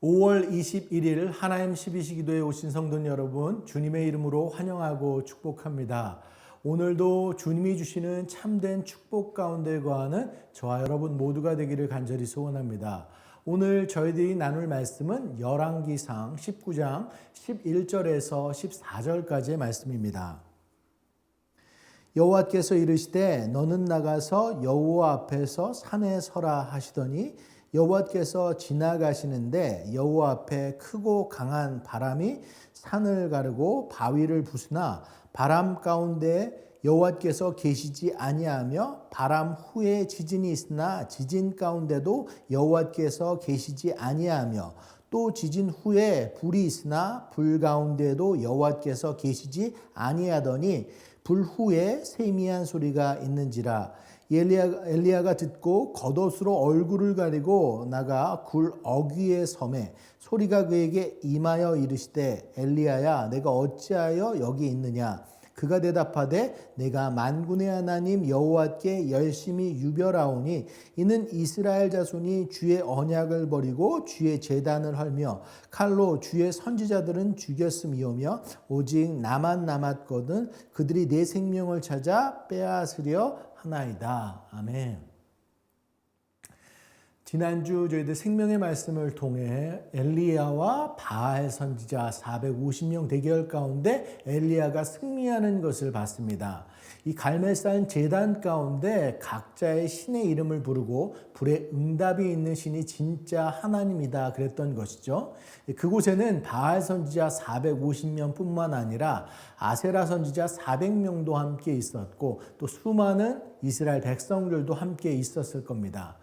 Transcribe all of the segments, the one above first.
5월 21일 하나님 12시 기도에 오신 성도 여러분, 주님의 이름으로 환영하고 축복합니다. 오늘도 주님이 주시는 참된 축복 가운데 거하는 저와 여러분 모두가 되기를 간절히 소원합니다. 오늘 저희들이 나눌 말씀은 열왕기상 19장 11절에서 14절까지의 말씀입니다. 여호와께서 이르시되 너는 나가서 여호와 앞에서 산에 서라 하시더니 여호와께서 지나가시는데 여호와 앞에 크고 강한 바람이 산을 가르고 바위를 부수나 바람 가운데 여호와께서 계시지 아니하며 바람 후에 지진이 있으나 지진 가운데도 여호와께서 계시지 아니하며 또 지진 후에 불이 있으나 불 가운데도 여호와께서 계시지 아니하더니 불 후에 세미한 소리가 있는지라. 엘리야가 듣고 겉옷으로 얼굴을 가리고 나가 굴 어귀의 섬에 소리가 그에게 임하여 이르시되 엘리야야 내가 어찌하여 여기 있느냐. 그가 대답하되 내가 만군의 하나님 여호와께 열심히 유별하오니 이는 이스라엘 자손이 주의 언약을 버리고 주의 제단을 헐며 칼로 주의 선지자들은 죽였음이오며 오직 나만 남았거든 그들이 내 생명을 찾아 빼앗으려 하나이다. 아멘. 지난주 저희들 생명의 말씀을 통해 엘리야와 바알 선지자 450명 대결 가운데 엘리야가 승리하는 것을 봤습니다. 이 갈멜산 제단 가운데 각자의 신의 이름을 부르고 불에 응답이 있는 신이 진짜 하나님이다 그랬던 것이죠. 그곳에는 바알 선지자 450명 뿐만 아니라 아세라 선지자 400명도 함께 있었고 또 수많은 이스라엘 백성들도 함께 있었을 겁니다.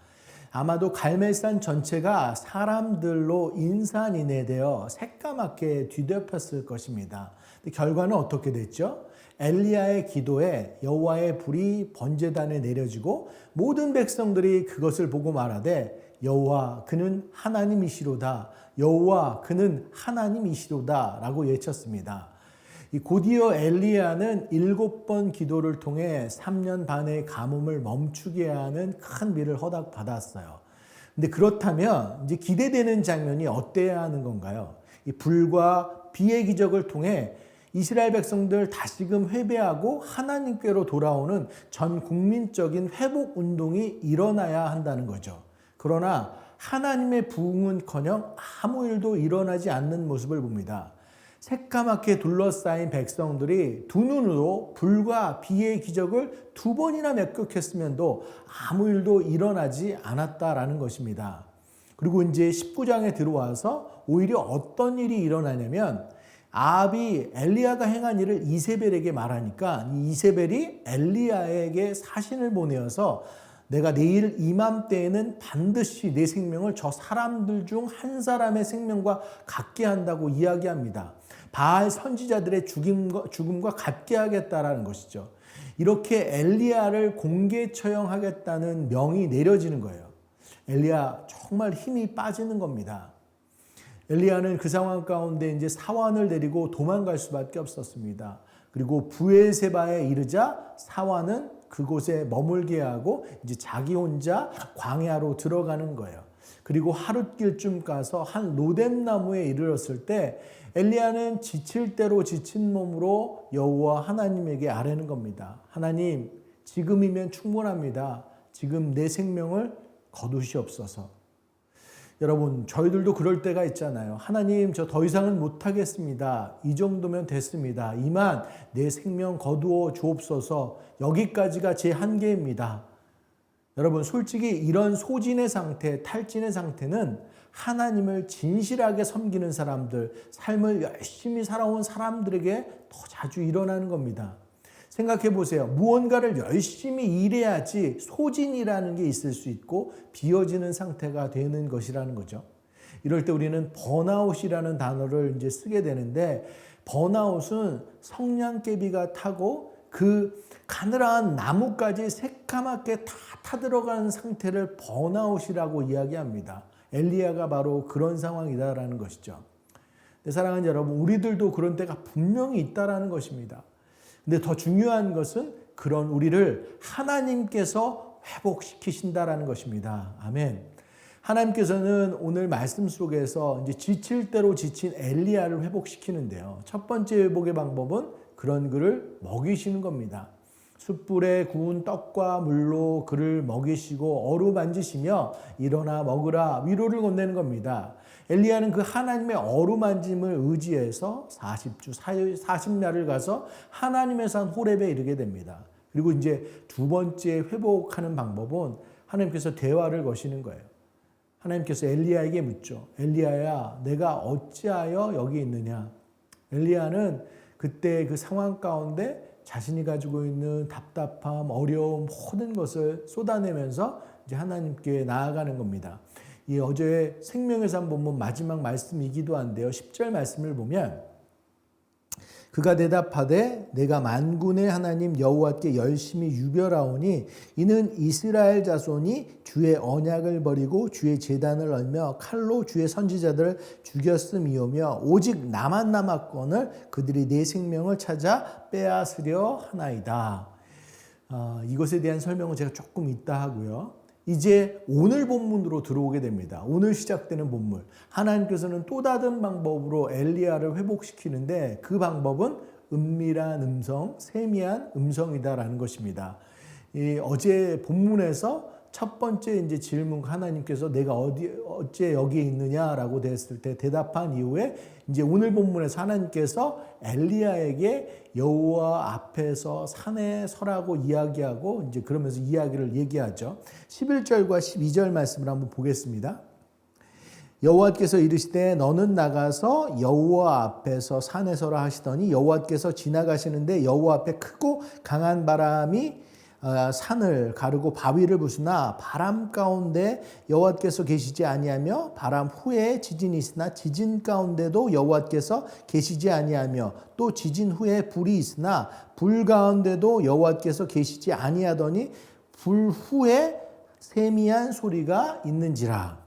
아마도 갈멜산 전체가 사람들로 인산인해되어 새까맣게 뒤덮였을 것입니다. 결과는 어떻게 됐죠? 엘리야의 기도에 여호와의 불이 번제단에 내려지고 모든 백성들이 그것을 보고 말하되 여호와 그는 하나님이시로다. 여호와 그는 하나님이시로다 라고 외쳤습니다. 곧이어 엘리야는 7번 기도를 통해 3년 반의 가뭄을 멈추게 하는 큰 비를 허락받았어요. 근데 그렇다면 이제 기대되는 장면이 어때야 하는 건가요? 이 불과 비의 기적을 통해 이스라엘 백성들 다시금 회개하고 하나님께로 돌아오는 전 국민적인 회복 운동이 일어나야 한다는 거죠. 그러나 하나님의 부흥은커녕 아무 일도 일어나지 않는 모습을 봅니다. 새까맣게 둘러싸인 백성들이 두 눈으로 불과 비의 기적을 2번이나 목격했으면도 아무 일도 일어나지 않았다라는 것입니다. 그리고 이제 19장에 들어와서 오히려 어떤 일이 일어나냐면 아합이 엘리야가 행한 일을 이세벨에게 말하니까 이 이세벨이 엘리야에게 사신을 보내어서 내가 내일 이맘때에는 반드시 내 생명을 저 사람들 중 한 사람의 생명과 같게 한다고 이야기합니다. 바알 선지자들의 죽음과 같게 하겠다라는 것이죠. 이렇게 엘리야를 공개 처형하겠다는 명이 내려지는 거예요. 엘리야 정말 힘이 빠지는 겁니다. 엘리야는 그 상황 가운데 이제 사환을 데리고 도망갈 수밖에 없었습니다. 그리고 브엘세바에 이르자 사환은 그곳에 머물게 하고 이제 자기 혼자 광야로 들어가는 거예요. 그리고 하룻길쯤 가서 한 로뎀나무에 이르렀을 때 엘리야는 지칠 대로 지친 몸으로 여호와 하나님에게 아뢰는 겁니다. 하나님, 지금이면 충분합니다. 지금 내 생명을 거두시옵소서. 여러분, 저희들도 그럴 때가 있잖아요. 하나님, 저 더 이상은 못하겠습니다. 이 정도면 됐습니다. 이만 내 생명 거두어 주옵소서. 여기까지가 제 한계입니다. 여러분, 솔직히 이런 소진의 상태, 탈진의 상태는 하나님을 진실하게 섬기는 사람들, 삶을 열심히 살아온 사람들에게 더 자주 일어나는 겁니다. 생각해 보세요. 무언가를 열심히 일해야지 소진이라는 게 있을 수 있고 비어지는 상태가 되는 것이라는 거죠. 이럴 때 우리는 번아웃이라는 단어를 이제 쓰게 되는데 번아웃은 성냥개비가 타고 그 가늘한 나무까지 새까맣게 다 타들어가는 상태를 번아웃이라고 이야기합니다. 엘리야가 바로 그런 상황이다라는 것이죠. 내 사랑하는 여러분, 우리들도 그런 때가 분명히 있다라는 것입니다. 근데 더 중요한 것은 그런 우리를 하나님께서 회복시키신다라는 것입니다. 아멘. 하나님께서는 오늘 말씀 속에서 이제 지칠 대로 지친 엘리야를 회복시키는데요. 첫 번째 회복의 방법은 그런 그를 먹이시는 겁니다. 숯불에 구운 떡과 물로 그를 먹이시고 어루만지시며 일어나 먹으라 위로를 건네는 겁니다. 엘리야는 그 하나님의 어루만짐을 의지해서 40주 40야를 가서 하나님의 산 호렙에 이르게 됩니다. 그리고 이제 두 번째 회복하는 방법은 하나님께서 대화를 거시는 거예요. 하나님께서 엘리야에게 묻죠. 엘리야야, 내가 어찌하여 여기 있느냐? 엘리야는 그때 그 상황 가운데 자신이 가지고 있는 답답함, 어려움, 모든 것을 쏟아내면서 이제 하나님께 나아가는 겁니다. 이 어제 생명의 산 본문 마지막 말씀이기도 한데요. 10절 말씀을 보면 그가 대답하되 내가 만군의 하나님 여호와께 열심히 유별하오니 이는 이스라엘 자손이 주의 언약을 버리고 주의 제단을 얼며 칼로 주의 선지자들을 죽였음이오며 오직 나만 남았거늘 그들이 내 생명을 찾아 빼앗으려 하나이다. 이것에 대한 설명은 제가 조금 이따 하고요. 이제 오늘 본문으로 들어오게 됩니다. 오늘 시작되는 본문. 하나님께서는 또 다른 방법으로 엘리야를 회복시키는데 그 방법은 은밀한 음성, 세미한 음성이다라는 것입니다. 어제 본문에서 첫 번째 이제 질문 하나님께서 내가 어째 여기에 있느냐라고 됐을 때 대답한 이후에 이제 오늘 본문에서 하나님께서 엘리야에게 여호와 앞에서 산에 서라고 이야기하고 이제 그러면서 이야기를 얘기하죠. 11절과 12절 말씀을 한번 보겠습니다. 여호와께서 이르시되 너는 나가서 여호와 앞에서 산에 서라 하시더니 여호와께서 지나가시는데 여호와 앞에 크고 강한 바람이 산을 가르고 바위를 부수나 바람 가운데 여호와께서 계시지 아니하며 바람 후에 지진이 있으나 지진 가운데도 여호와께서 계시지 아니하며 또 지진 후에 불이 있으나 불 가운데도 여호와께서 계시지 아니하더니 불 후에 세미한 소리가 있는지라.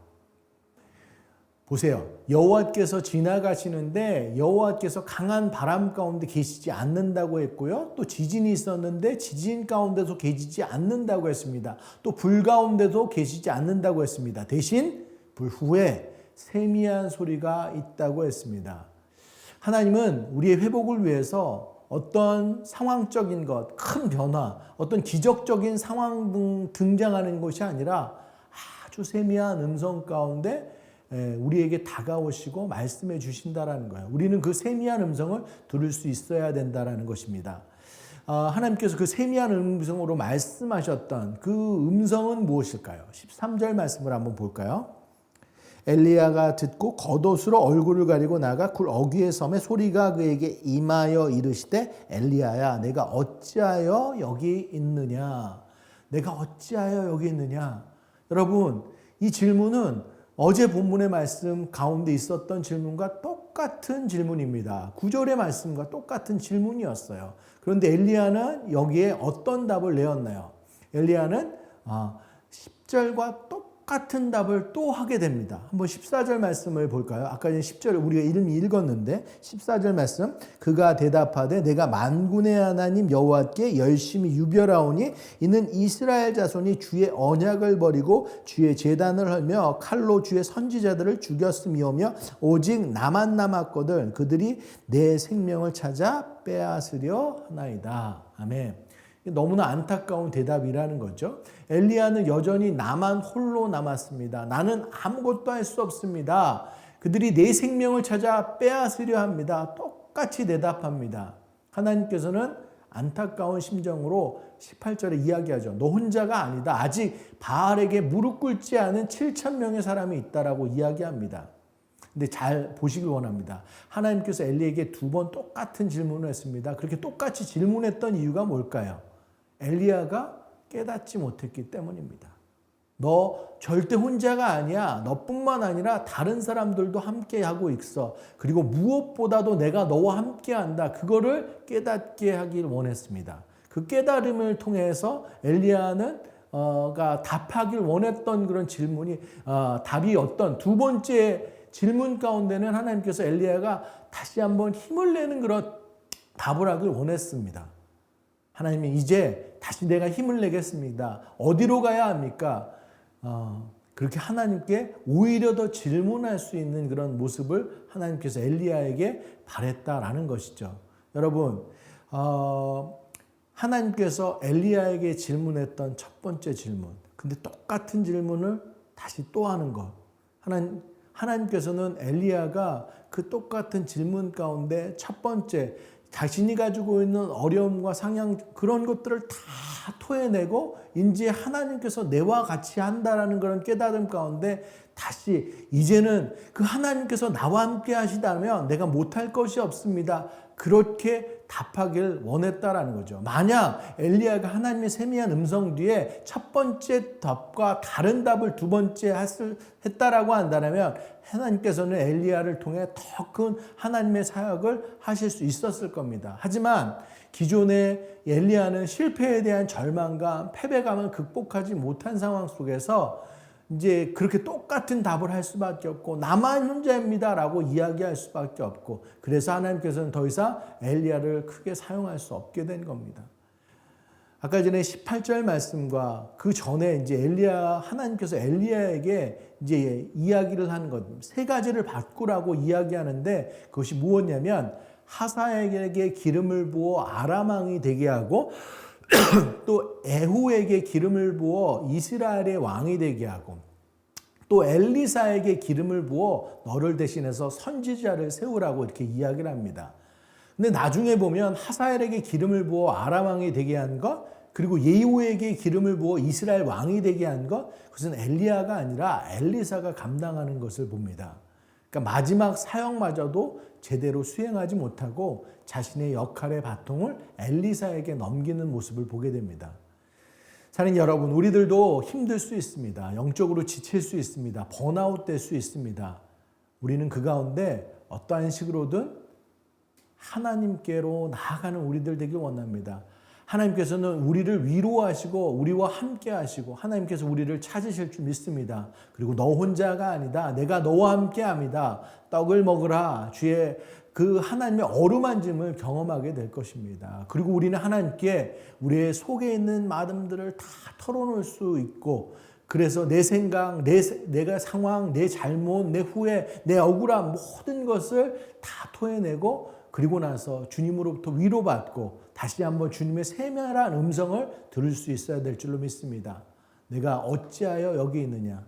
보세요. 여호와께서 지나가시는데 여호와께서 강한 바람 가운데 계시지 않는다고 했고요. 또 지진이 있었는데 지진 가운데도 계시지 않는다고 했습니다. 또 불 가운데도 계시지 않는다고 했습니다. 대신 불 후에 세미한 소리가 있다고 했습니다. 하나님은 우리의 회복을 위해서 어떤 상황적인 것, 큰 변화, 어떤 기적적인 상황 등장하는 것이 아니라 아주 세미한 음성 가운데 우리에게 다가오시고 말씀해 주신다라는 거예요. 우리는 그 세미한 음성을 들을 수 있어야 된다라는 것입니다. 하나님께서 그 세미한 음성으로 말씀하셨던 그 음성은 무엇일까요? 13절 말씀을 한번 볼까요? 엘리야가 듣고 겉옷으로 얼굴을 가리고 나가 굴 어귀에 섬에 소리가 그에게 임하여 이르시되 엘리야야 내가 어찌하여 여기 있느냐? 내가 어찌하여 여기 있느냐? 여러분 이 질문은 어제 본문의 말씀 가운데 있었던 질문과 똑같은 질문입니다. 9절의 말씀과 똑같은 질문이었어요. 그런데 엘리야는 여기에 어떤 답을 내었나요? 엘리야는 10절과 똑같은 답을 또 하게 됩니다. 한번 14절 말씀을 볼까요? 아까 10절 우리가 이름이 읽었는데 14절 말씀 그가 대답하되 내가 만군의 하나님 여호와께 열심히 유별하오니 이는 이스라엘 자손이 주의 언약을 버리고 주의 제단을 헐며 칼로 주의 선지자들을 죽였음이오며 오직 나만 남았거든 그들이 내 생명을 찾아 빼앗으려 하나이다. 아멘. 너무나 안타까운 대답이라는 거죠. 엘리야는 여전히 나만 홀로 남았습니다. 나는 아무것도 할 수 없습니다. 그들이 내 생명을 찾아 빼앗으려 합니다. 똑같이 대답합니다. 하나님께서는 안타까운 심정으로 18절에 이야기하죠. 너 혼자가 아니다. 아직 바알에게 무릎 꿇지 않은 7,000명의 사람이 있다라고 이야기합니다. 근데 잘 보시길 원합니다. 하나님께서 엘리에게 두 번 똑같은 질문을 했습니다. 그렇게 똑같이 질문했던 이유가 뭘까요? 엘리야가 깨닫지 못했기 때문입니다. 너 절대 혼자가 아니야. 너뿐만 아니라 다른 사람들도 함께하고 있어. 그리고 무엇보다도 내가 너와 함께한다. 그거를 깨닫게 하길 원했습니다. 그 깨달음을 통해서 엘리야는 답하길 원했던 그런 질문이 답이 어떤 두 번째 질문 가운데는 하나님께서 엘리야가 다시 한번 힘을 내는 그런 답을 하길 원했습니다. 하나님이 이제 다시 내가 힘을 내겠습니다. 어디로 가야 합니까? 그렇게 하나님께 오히려 더 질문할 수 있는 그런 모습을 하나님께서 엘리야에게 바랬다라는 것이죠. 여러분, 하나님께서 엘리야에게 질문했던 첫 번째 질문, 근데 똑같은 질문을 다시 또 하는 것. 하나님께서는 엘리야가 그 똑같은 질문 가운데 첫 번째, 자신이 가지고 있는 어려움과 상향, 그런 것들을 다 토해내고 이제 하나님께서 내와 같이 한다라는 그런 깨달음 가운데 다시 이제는 그 하나님께서 나와 함께 하시다면 내가 못할 것이 없습니다. 그렇게 답하길 원했다라는 거죠. 만약 엘리야가 하나님의 세미한 음성 뒤에 첫 번째 답과 다른 답을 두 번째 했다라고 한다면 하나님께서는 엘리야를 통해 더 큰 하나님의 사역을 하실 수 있었을 겁니다. 하지만 기존의 엘리야는 실패에 대한 절망감, 패배감을 극복하지 못한 상황 속에서 이제 그렇게 똑같은 답을 할 수밖에 없고 나만 혼자입니다라고 이야기할 수밖에 없고, 그래서 하나님께서는 더 이상 엘리야를 크게 사용할 수 없게 된 겁니다. 아까 전에 18절 말씀과 그 전에 이제 하나님께서 엘리야에게 이제 이야기를 하는 것, 세 가지를 바꾸라고 이야기하는데 그것이 무엇냐면 하사엘에게 기름을 부어 아람 왕이 되게 하고 또 에후에게 기름을 부어 이스라엘의 왕이 되게 하고 또 엘리사에게 기름을 부어 너를 대신해서 선지자를 세우라고 이렇게 이야기를 합니다. 근데 나중에 보면 하사엘에게 기름을 부어 아람 왕이 되게 한 것, 그리고 예후에게 기름을 부어 이스라엘 왕이 되게 한 것, 그것은 엘리야가 아니라 엘리사가 감당하는 것을 봅니다. 그러니까 마지막 사역마저도 제대로 수행하지 못하고 자신의 역할의 바통을 엘리사에게 넘기는 모습을 보게 됩니다. 사랑하는 여러분, 우리들도 힘들 수 있습니다. 영적으로 지칠 수 있습니다. 번아웃 될 수 있습니다. 우리는 그 가운데 어떠한 식으로든 하나님께로 나아가는 우리들 되길 원합니다. 하나님께서는 우리를 위로하시고 우리와 함께 하시고 하나님께서 우리를 찾으실 줄 믿습니다. 그리고 너 혼자가 아니다. 내가 너와 함께 합니다. 떡을 먹으라. 주의 그 하나님의 어루만짐을 경험하게 될 것입니다. 그리고 우리는 하나님께 우리의 속에 있는 마음들을 다 털어놓을 수 있고, 그래서 내 생각, 내가 상황, 내 잘못, 내 후회, 내 억울함 모든 것을 다 토해내고 그리고 나서 주님으로부터 위로받고 다시 한번 주님의 세밀한 음성을 들을 수 있어야 될 줄로 믿습니다. 내가 어찌하여 여기 있느냐.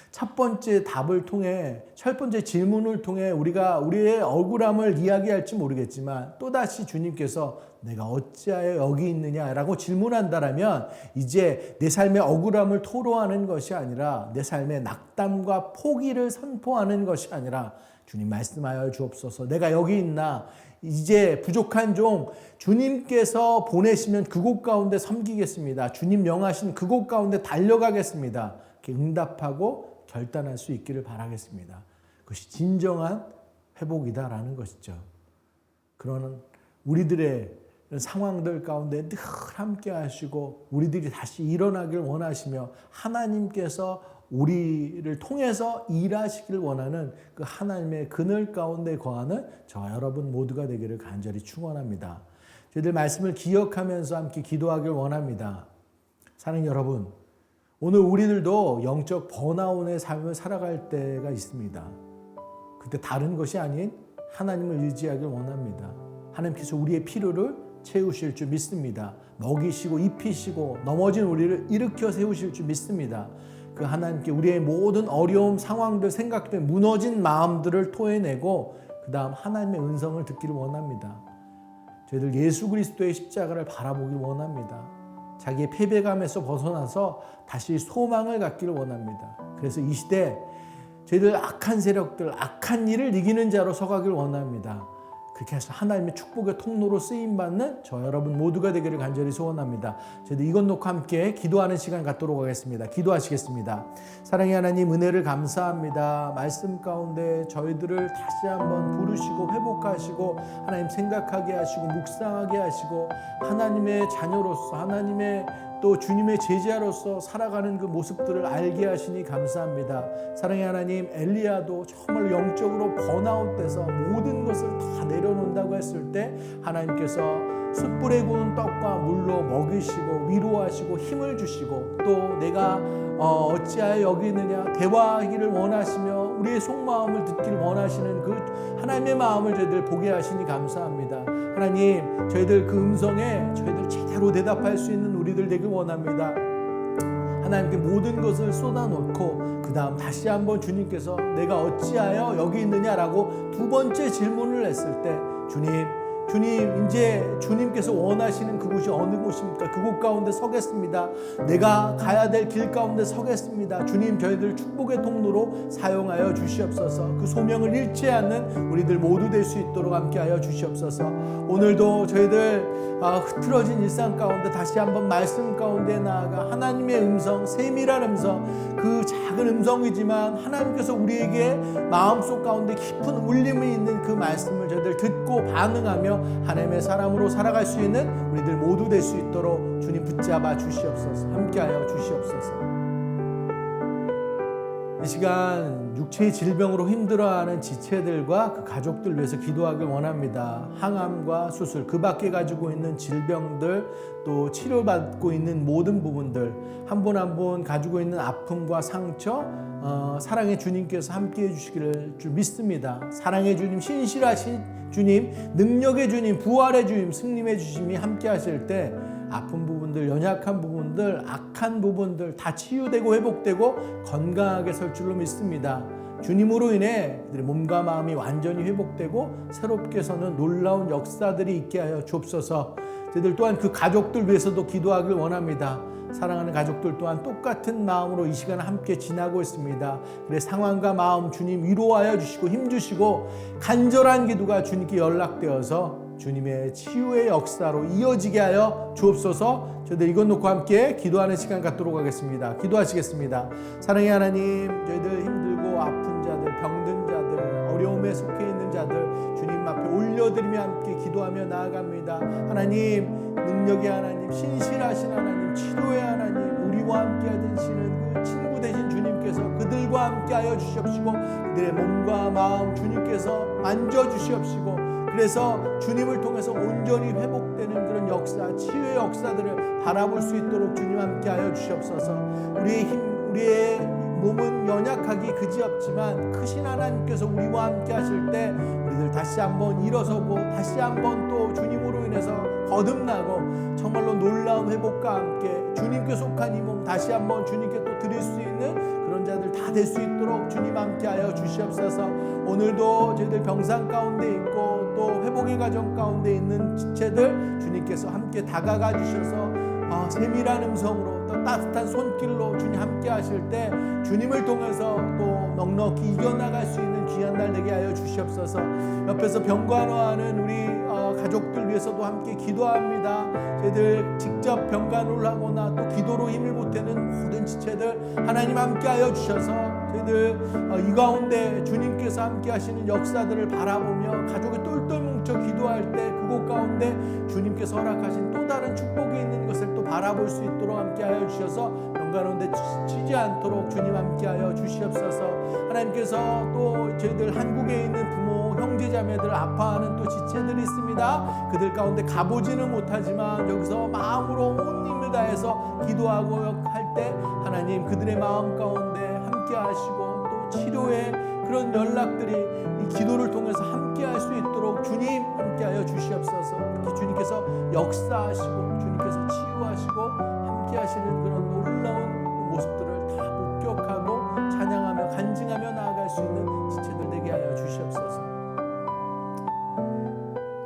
첫 번째 답을 통해, 첫 번째 질문을 통해 우리가 우리의 억울함을 이야기할지 모르겠지만 또다시 주님께서 내가 어찌하여 여기 있느냐라고 질문한다라면 이제 내 삶의 억울함을 토로하는 것이 아니라 내 삶의 낙담과 포기를 선포하는 것이 아니라 주님 말씀하여 주옵소서. 내가 여기 있나? 이제 부족한 종 주님께서 보내시면 그곳 가운데 섬기겠습니다. 주님 명하신 그곳 가운데 달려가겠습니다. 이렇게 응답하고 결단할 수 있기를 바라겠습니다. 그것이 진정한 회복이다라는 것이죠. 그러는 우리들의 상황들 가운데 늘 함께 하시고 우리들이 다시 일어나길 원하시며 하나님께서 우리를 통해서 일하시길 원하는 그 하나님의 그늘 가운데 거하는 저와 여러분 모두가 되기를 간절히 축원합니다. 저희들 말씀을 기억하면서 함께 기도하길 원합니다. 사랑하는 여러분, 오늘 우리들도 영적 번아웃의 삶을 살아갈 때가 있습니다. 그때 다른 것이 아닌 하나님을 의지하길 원합니다. 하나님께서 우리의 필요를 채우실 줄 믿습니다. 먹이시고 입히시고 넘어진 우리를 일으켜 세우실 줄 믿습니다. 그 하나님께 우리의 모든 어려움, 상황들, 생각들, 무너진 마음들을 토해내고 그 다음 하나님의 음성을 듣기를 원합니다. 저희들 예수 그리스도의 십자가를 바라보길 원합니다. 자기의 패배감에서 벗어나서 다시 소망을 갖기를 원합니다. 그래서 이 시대 저희들 악한 세력들, 악한 일을 이기는 자로 서가길 원합니다. 그렇게 해서 하나님의 축복의 통로로 쓰임받는 저 여러분 모두가 되기를 간절히 소원합니다. 저희들 이것 놓고 함께 기도하는 시간 갖도록 하겠습니다. 기도하시겠습니다. 사랑의 하나님, 은혜를 감사합니다. 말씀 가운데 저희들을 다시 한번 부르시고 회복하시고 하나님 생각하게 하시고 묵상하게 하시고 하나님의 자녀로서 하나님의 또 주님의 제자로서 살아가는 그 모습들을 알게 하시니 감사합니다. 사랑의 하나님, 엘리야도 정말 영적으로 번아웃돼서 모든 것을 다 내려놓는다고 했을 때 하나님께서 숯불에 구운 떡과 물로 먹이시고 위로하시고 힘을 주시고 또 내가 어찌하여 여기 있느냐 대화하기를 원하시며 우리의 속마음을 듣기를 원하시는 그 하나님의 마음을 저희들 보게 하시니 감사합니다. 하나님, 저희들 그 음성에 저희들 제대로 대답할 수 있는 우리들 되길 원합니다. 하나님께 모든 것을 쏟아놓고 그 다음 다시 한번 주님께서 내가 어찌하여 여기 있느냐라고 두 번째 질문을 했을 때 주님, 이제 주님께서 원하시는 그곳이 어느 곳입니까? 그곳 가운데 서겠습니다. 내가 가야 될 길 가운데 서겠습니다. 주님, 저희들 축복의 통로로 사용하여 주시옵소서. 그 소명을 잃지 않는 우리들 모두 될 수 있도록 함께하여 주시옵소서. 오늘도 저희들 흐트러진 일상 가운데 다시 한번 말씀 가운데 나아가 하나님의 음성, 세밀한 음성, 그 작은 음성이지만 하나님께서 우리에게 마음속 가운데 깊은 울림이 있는 그 말씀을 저희들 듣고 반응하며 하나님의 사람으로 살아갈 수 있는 우리들 모두 될 수 있도록 주님 붙잡아 주시옵소서. 함께하여 주시옵소서. 이 시간 육체의 질병으로 힘들어하는 지체들과 그 가족들 위해서 기도하길 원합니다. 항암과 수술, 그 밖에 가지고 있는 질병들, 또 치료받고 있는 모든 부분들, 한 분 한 분 가지고 있는 아픔과 상처, 사랑의 주님께서 함께 해주시기를 줄 믿습니다. 사랑의 주님, 신실하신 주님, 능력의 주님, 부활의 주님, 승리의 주님이 함께 하실 때 아픈 부분들, 연약한 부분들, 악한 부분들 다 치유되고 회복되고 건강하게 설 줄로 믿습니다. 주님으로 인해 그들의 몸과 마음이 완전히 회복되고 새롭게 서는 놀라운 역사들이 있게 하여 주옵소서. 저희들 또한 그 가족들 위해서도 기도하길 원합니다. 사랑하는 가족들 또한 똑같은 마음으로 이 시간을 함께 지나고 있습니다. 그래 상황과 마음 주님 위로하여 주시고 힘주시고 간절한 기도가 주님께 연락되어서 주님의 치유의 역사로 이어지게 하여 주옵소서. 저희들 이것 놓고 함께 기도하는 시간 갖도록 하겠습니다. 기도하시겠습니다. 사랑의 하나님, 저희들 힘들고 아픈 자들, 병든 자들, 어려움에 속해 있는 자들 주님 앞에 올려드리며 함께 기도하며 나아갑니다. 하나님, 능력의 하나님, 신실하신 하나님, 치료의 하나님, 우리와 함께 하시는 그 친구 되신 주님께서 그들과 함께 하여 주시옵시고 그들의 몸과 마음 주님께서 만져주시옵시고 그래서 주님을 통해서 온전히 회복되는 그런 역사, 치유의 역사들을 바라볼 수 있도록 주님 함께 하여 주시옵소서. 우리의 몸은 연약하기 그지없지만 크신 하나님께서 우리와 함께 하실 때 우리들 다시 한번 일어서고 다시 한번 또 주님으로 인해서 거듭나고 정말로 놀라운 회복과 함께 주님께 속한 이 몸 다시 한번 주님께 또 드릴 수 있는 그런 자들 다 될 수 있도록 주님 함께 하여 주시옵소서. 오늘도 저희들 병상 가운데 있고 또 회복의 과정 가운데 있는 지체들 주님께서 함께 다가가 주셔서 세밀한 음성으로 또 따뜻한 손길로 주님 함께 하실 때 주님을 통해서 또 넉넉히 이겨나갈 수 있는 귀한 날 되게 하여 주시옵소서. 옆에서 병간호하는 우리 가족들 위해서도 함께 기도합니다. 저희들 직접 병간호를 하거나 또 기도로 힘을 보태는 모든 지체들 하나님 함께 하여 주셔서 저희들 이 가운데 주님께서 함께 하시는 역사들을 바라보며 가족이 똘똘 뭉쳐 기도할 때 그곳 가운데 주님께서 허락하신 또 다른 축복이 있는 것을 또 바라볼 수 있도록 함께 하여 주셔서 병간호인데 지치지 않도록 주님 함께 하여 주시옵소서. 하나님께서 또 저희들 한국에 있는 부모 형제자매들 아파하는 또 지체들이 있습니다. 그들 가운데 가보지는 못하지만 여기서 마음으로 온 힘을 다해서 기도하고 할 때 하나님 그들의 마음 가운데 함께 하시고 또 치료의 그런 연락들이 이 기도를 통해서 함께 할 수 있도록 주님 함께 하여 주시옵소서. 이렇게 주님께서 역사하시고 주님께서 치유하시고 함께 하시는 그런 놀라운 모습들을 다 목격하고 찬양하며 간증하며 나아갈 수 있는 지체들 되게 하여 주시옵소서.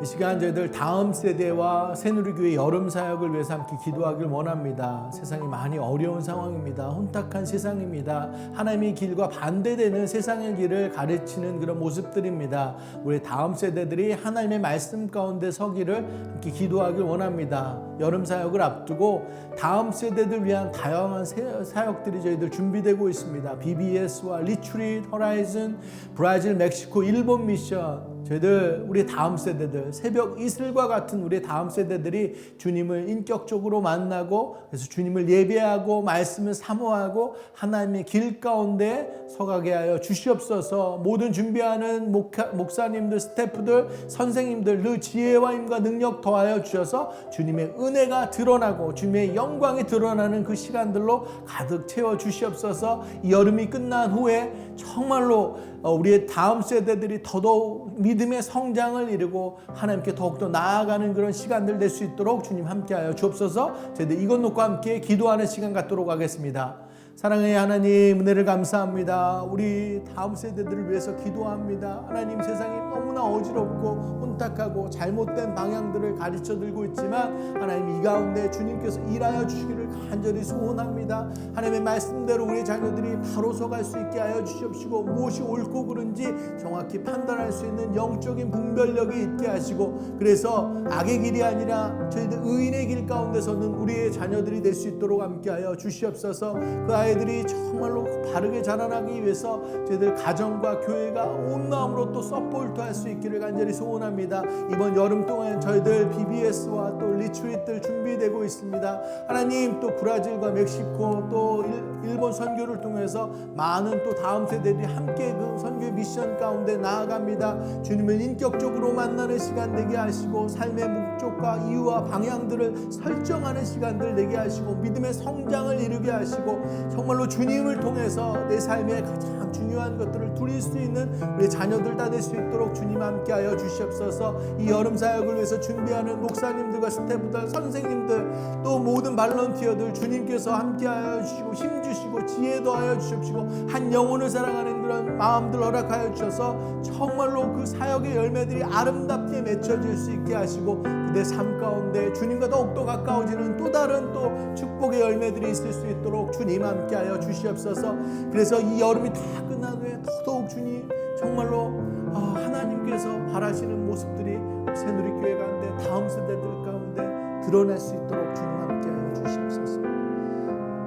이 시간 저희들 다음 세대와 새누리교회 여름 사역을 위해서 함께 기도하길 원합니다. 세상이 많이 어려운 상황입니다. 혼탁한 세상입니다. 하나님의 길과 반대되는 세상의 길을 가르치는 그런 모습들입니다. 우리 다음 세대들이 하나님의 말씀 가운데 서기를 함께 기도하길 원합니다. 여름 사역을 앞두고 다음 세대들 위한 다양한 사역들이 저희들 준비되고 있습니다. BBS와 리트릿, 호라이즌, 브라질, 멕시코, 일본 미션 저희들 우리 다음 세대들 새벽 이슬과 같은 우리 다음 세대들이 주님을 인격적으로 만나고 그래서 주님을 예배하고 말씀을 사모하고 하나님의 길 가운데 서가게 하여 주시옵소서. 모든 준비하는 목사님들, 스태프들, 선생님들 그 지혜와 힘과 능력 더하여 주셔서 주님의 은혜가 드러나고 주님의 영광이 드러나는 그 시간들로 가득 채워 주시옵소서. 이 여름이 끝난 후에 정말로 우리의 다음 세대들이 더더욱 믿음의 성장을 이루고 하나님께 더욱더 나아가는 그런 시간들 될 수 있도록 주님 함께하여 주옵소서. 저희들 이것 놓고 함께 기도하는 시간 갖도록 하겠습니다. 사랑의 하나님, 은혜를 감사합니다. 우리 다음 세대들을 위해서 기도합니다. 하나님, 세상이 너무나 어지럽고 혼탁하고 잘못된 방향들을 가르쳐 들고 있지만 하나님, 이 가운데 주님께서 일하여 주시기를 간절히 소원합니다. 하나님의 말씀대로 우리 자녀들이 바로 서갈 수 있게 하여 주시옵시고 무엇이 옳고 그른지 정확히 판단할 수 있는 영적인 분별력이 있게 하시고 그래서 악의 길이 아니라 저희들 의인의 길 가운데서는 우리의 자녀들이 될 수 있도록 함께하여 주시옵소서. 그 아이들이 정말로 바르게 자라나기 위해서 저희들 가정과 교회가 온 마음으로 또 서포트할 수 있기를 간절히 소원합니다. 이번 여름 동안 저희들 BBS와 또 리트릿들 준비되고 있습니다. 하나님, 또 브라질과 멕시코 또 일본 선교를 통해서 많은 또 다음 세대들이 함께 그 선교 미션 가운데 나아갑니다. 주님을 인격적으로 만나는 시간 되게 하시고 삶의 목적과 이유와 방향들을 설정하는 시간들 되게 하시고 믿음의 성장을 이루게 하시고 정말로 주님을 통해서 내 삶의 가장 중요한 것들을 누릴 수 있는 우리 자녀들 다 될 수 있도록 주님 함께하여 주시옵소서. 이 여름 사역을 위해서 준비하는 목사님들과 스태프들, 선생님들 또 모든 발런티어들 주님께서 함께하여 주시고 힘주시고 지혜 더하여 주시옵시고 한 영혼을 사랑하는 그런 마음들 허락하여 주셔서 정말로 그 사역의 열매들이 아름답게 맺혀질 수 있게 하시고 그대 삶 가운데 주님과 더욱더 가까워지는 또 다른 또 축복의 열매들이 있을 수 있도록 주님 함께하여 주시옵소서. 그래서 이 여름이 다 끝난 후에 더더욱 주님 정말로 하나님께서 바라시는 모습들이 새누리교회 가운데 다음 세대들 가운데 드러날 수 있도록 주님 함께하여 주시옵소서.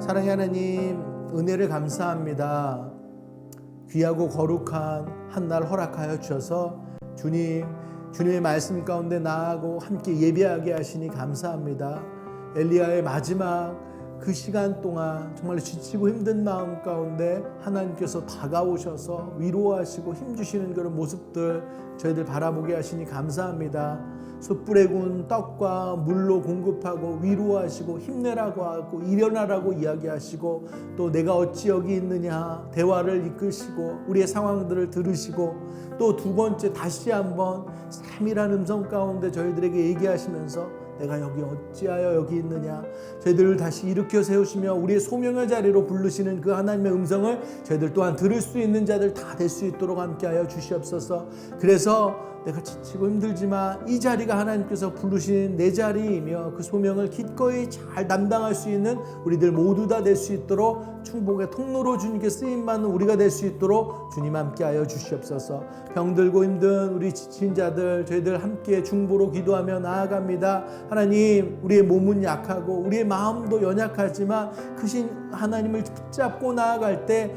사랑의 하나님, 은혜를 감사합니다. 귀하고 거룩한 한 날 허락하여 주셔서 주님의 말씀 가운데 나아가고 함께 예배하게 하시니 감사합니다. 엘리야의 마지막 그 시간 동안 정말 지치고 힘든 마음 가운데 하나님께서 다가오셔서 위로하시고 힘주시는 그런 모습들 저희들 바라보게 하시니 감사합니다. 숯불에 구운 떡과 물로 공급하고 위로하시고 힘내라고 하고 일어나라고 이야기하시고 또 내가 어찌 여기 있느냐 대화를 이끄시고 우리의 상황들을 들으시고 또 두 번째 다시 한번 세밀한 음성 가운데 저희들에게 얘기하시면서 내가 여기 어찌하여 여기 있느냐 저희들을 다시 일으켜 세우시며 우리의 소명의 자리로 부르시는 그 하나님의 음성을 저희들 또한 들을 수 있는 자들 다 될 수 있도록 함께하여 주시옵소서. 그래서 내가 지치고 힘들지만 이 자리가 하나님께서 부르신 내 자리이며 그 소명을 기꺼이 잘 담당할 수 있는 우리들 모두 다 될 수 있도록 충복의 통로로 주님께 쓰임받는 우리가 될 수 있도록 주님 함께하여 주시옵소서. 병들고 힘든 우리 지친 자들 저희들 함께 중보로 기도하며 나아갑니다. 하나님, 우리의 몸은 약하고 우리의 마음도 연약하지만 크신 하나님을 붙잡고 나아갈 때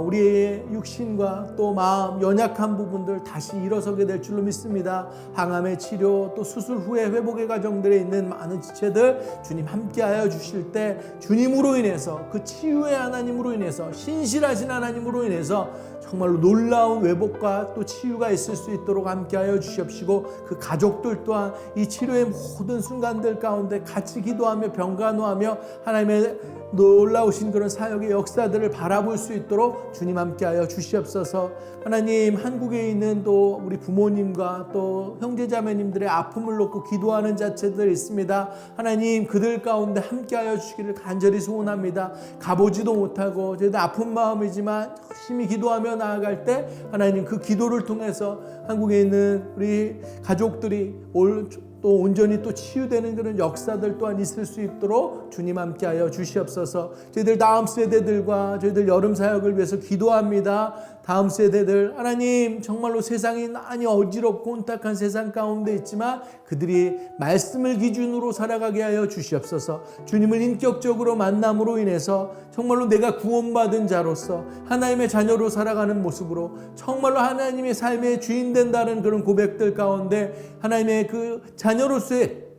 우리의 육신과 또 마음 연약한 부분들 다시 일어서게 될 줄로 믿습니다. 항암의 치료 또 수술 후에 회복의 과정들에 있는 많은 지체들 주님 함께하여 주실 때 주님으로 인해서 그 치유의 하나님으로 인해서 신실하신 하나님으로 인해서 정말로 놀라운 회복과 또 치유가 있을 수 있도록 함께하여 주시옵시고 그 가족들 또한 이 치료의 모든 순간들 가운데 같이 기도하며 병간호하며 하나님의 놀라우신 그런 사역의 역사들을 바라볼 수 있도록 주님 함께하여 주시옵소서. 하나님, 한국에 있는 또 우리 부모님과 또 형제자매님들의 아픔을 놓고 기도하는 자체들 있습니다. 하나님, 그들 가운데 함께하여 주시기를 간절히 소원합니다. 가보지도 못하고 저희도 아픈 마음이지만 열심히 기도하며 나아갈 때 하나님 그 기도를 통해서 한국에 있는 우리 가족들이 올 또 온전히 또 치유되는 그런 역사들 또한 있을 수 있도록 주님 함께하여 주시옵소서. 저희들 다음 세대들과 저희들 여름 사역을 위해서 기도합니다. 다음 세대들 하나님 정말로 세상이 많이 어지럽고 혼탁한 세상 가운데 있지만 그들이 말씀을 기준으로 살아가게 하여 주시옵소서. 주님을 인격적으로 만남으로 인해서 정말로 내가 구원받은 자로서 하나님의 자녀로 살아가는 모습으로 정말로 하나님의 삶의 주인 된다는 그런 고백들 가운데 하나님의 그 자녀로서의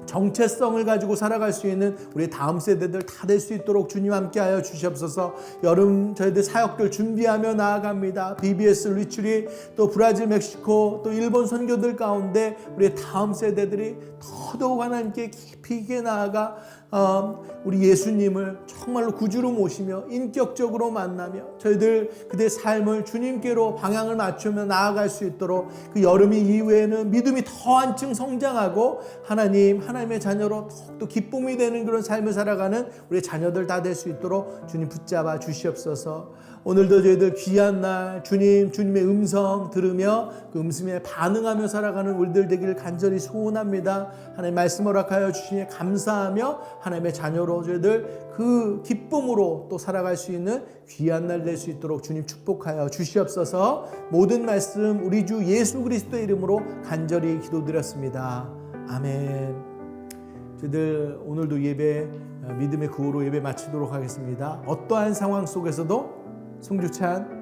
정체성을 가지고 살아갈 수 있는 우리 다음 세대들 다 될 수 있도록 주님 함께하여 주시옵소서. 여름 저희들 사역들 준비하며 나아갑니다. BBS 리추릿 또 브라질, 멕시코 또 일본 선교들 가운데 우리 다음 세대들이 더더욱 하나님께 깊이 있게 나아가 우리 예수님을 정말로 구주로 모시며 인격적으로 만나며 저희들 그들의 삶을 주님께로 방향을 맞추며 나아갈 수 있도록 그 여름이 이후에는 믿음이 더 한층 성장하고 하나님의 자녀로 더욱더 기쁨이 되는 그런 삶을 살아가는 우리 자녀들 다 될 수 있도록 주님 붙잡아 주시옵소서. 오늘도 저희들 귀한 날 주님의 음성 들으며 그 음성에 반응하며 살아가는 우리들 되기를 간절히 소원합니다. 하나님 말씀 허락하여 주시니 감사하며 하나님의 자녀로 저희들 그 기쁨으로 또 살아갈 수 있는 귀한 날 될 수 있도록 주님 축복하여 주시옵소서. 모든 말씀 우리 주 예수 그리스도의 이름으로 간절히 기도드렸습니다. 아멘. 저희들 오늘도 예배 믿음의 구호로 예배 마치도록 하겠습니다. 어떠한 상황 속에서도 송주찬